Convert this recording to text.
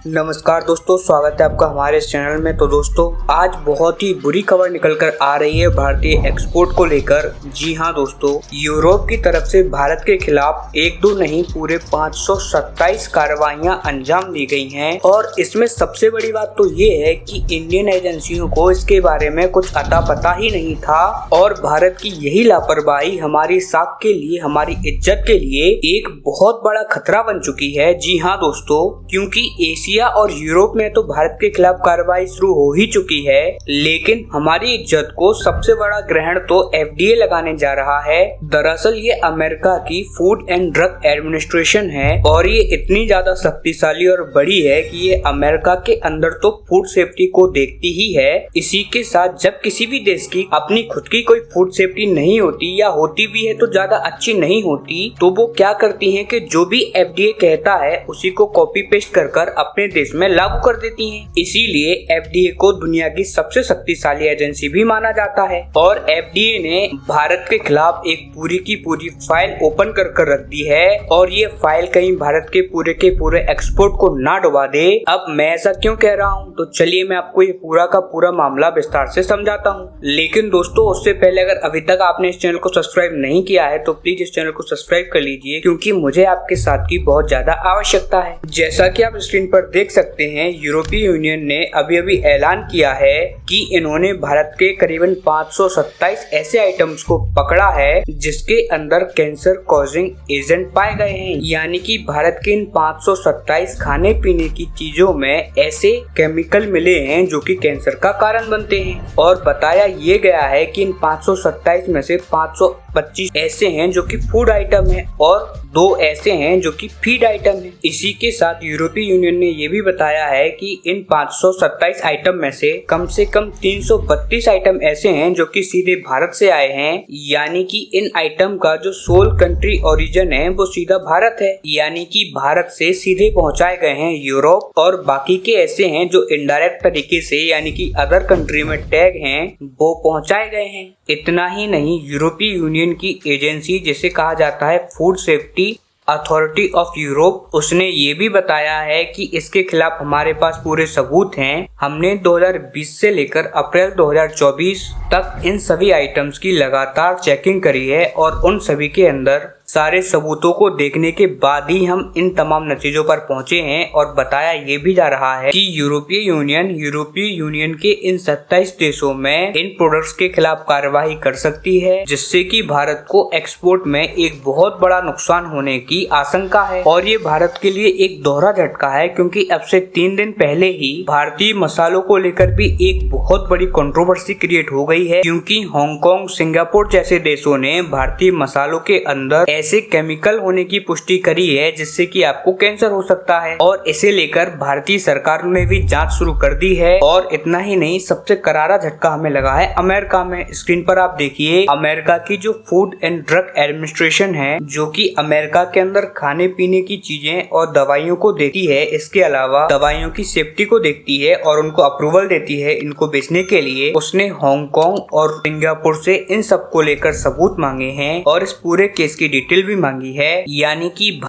नमस्कार दोस्तों, स्वागत है आपका हमारे इस चैनल में। तो दोस्तों, आज बहुत ही बुरी खबर निकल कर आ रही है भारतीय एक्सपोर्ट को लेकर। जी हां दोस्तों, यूरोप की तरफ से भारत के खिलाफ एक दो नहीं पूरे 527 कार्रवाइयां अंजाम दी गई हैं। और इसमें सबसे बड़ी बात तो ये है कि इंडियन एजेंसियों को इसके बारे में कुछ अता पता ही नहीं था और भारत की यही लापरवाही हमारी साख के लिए, हमारी इज्जत के लिए एक बहुत बड़ा खतरा बन चुकी है। जी हाँ दोस्तों, क्योंकि एशिया और यूरोप में तो भारत के खिलाफ कार्रवाई शुरू हो ही चुकी है, लेकिन हमारी इज्जत को सबसे बड़ा ग्रहण तो एफडीए लगाने जा रहा है। दरअसल ये अमेरिका की फूड एंड ड्रग एडमिनिस्ट्रेशन है और ये इतनी ज्यादा शक्तिशाली और बड़ी है कि ये अमेरिका के अंदर तो फूड सेफ्टी को देखती ही है। इसी के साथ जब किसी भी देश की अपनी खुद की कोई फूड सेफ्टी नहीं होती या होती भी है तो ज्यादा अच्छी नहीं होती, तो वो क्या करती है कि जो भी एफडीए कहता है उसी को कॉपी पेस्ट कर अपने देश में लागू कर देती हैं। इसीलिए एफडीए को दुनिया की सबसे शक्तिशाली एजेंसी भी माना जाता है और एफडीए ने भारत के खिलाफ एक पूरी की पूरी फाइल ओपन कर रख दी है। और ये फाइल कहीं भारत के पूरे एक्सपोर्ट को ना डुबा दे। अब मैं ऐसा क्यों कह रहा हूँ, तो चलिए मैं आपको ये पूरा का पूरा मामला विस्तार से समझाता हूँ। लेकिन दोस्तों, उससे पहले अगर अभी तक आपने इस चैनल को सब्सक्राइब नहीं किया है तो प्लीज इस चैनल को सब्सक्राइब कर लीजिए, क्योंकि मुझे आपके साथ की बहुत ज्यादा आवश्यकता है। जैसा कि आप स्क्रीन पर देख सकते हैं, यूरोपीय यूनियन ने अभी ऐलान किया है कि इन्होंने भारत के करीबन 527 ऐसे आइटम्स को पकड़ा है जिसके अंदर कैंसर कॉजिंग एजेंट पाए गए हैं। यानी कि भारत के इन 527 खाने पीने की चीजों में ऐसे केमिकल मिले हैं जो कि कैंसर का कारण बनते हैं। और बताया ये गया है कि इन 527 में से 525 ऐसे हैं जो कि फूड आइटम है और 2 ऐसे हैं जो कि फीड आइटम है। इसी के साथ यूरोपीय यूनियन ने ये भी बताया है कि इन 527 आइटम में से कम 332 आइटम ऐसे हैं जो कि सीधे भारत से आए हैं। यानी कि इन आइटम का जो सोल कंट्री ओरिजिन है वो सीधा भारत है, यानी कि भारत से सीधे पहुंचाए गए हैं यूरोप। और बाकी के ऐसे हैं जो इनडायरेक्ट तरीके से यानी कि अदर कंट्री में टैग हैं वो पहुंचाए गए हैं। इतना ही नहीं, यूरोपीय यूनियन की एजेंसी जिसे कहा जाता है food safety authority of Europe, उसने ये भी बताया है कि इसके खिलाफ हमारे पास पूरे सबूत हैं। हमने 2020 से लेकर अप्रैल 2024 तक इन सभी आइटम्स की लगातार चेकिंग करी है और उन सभी के अंदर सारे सबूतों को देखने के बाद ही हम इन तमाम नतीजों पर पहुंचे हैं। और बताया ये भी जा रहा है कि यूरोपीय यूनियन के इन 27 देशों में इन प्रोडक्ट्स के खिलाफ कार्यवाही कर सकती है, जिससे कि भारत को एक्सपोर्ट में एक बहुत बड़ा नुकसान होने की आशंका है। और ये भारत के लिए एक दोहरा झटका है, क्योंकि अब से 3 दिन पहले ही भारतीय मसालों को लेकर भी एक बहुत बड़ी कंट्रोवर्सी क्रिएट हो गई है, क्योंकि हांगकांग, सिंगापुर जैसे देशों ने भारतीय मसालों के अंदर ऐसे केमिकल होने की पुष्टि करी है जिससे कि आपको कैंसर हो सकता है। और इसे लेकर भारतीय सरकार ने भी जांच शुरू कर दी है। और इतना ही नहीं, सबसे करारा झटका हमें लगा है अमेरिका में। स्क्रीन पर आप देखिए, अमेरिका की जो फूड एंड ड्रग एडमिनिस्ट्रेशन है, जो कि अमेरिका के अंदर खाने पीने की चीजें और दवाइयों को देखती है, इसके अलावा दवाइयों की सेफ्टी को देखती है और उनको अप्रूवल देती है इनको बेचने के लिए, उसने हांगकांग और सिंगापुर से इन सब को लेकर सबूत मांगे हैं और इस पूरे केस की डिटेल भी मांगी है। यानी कि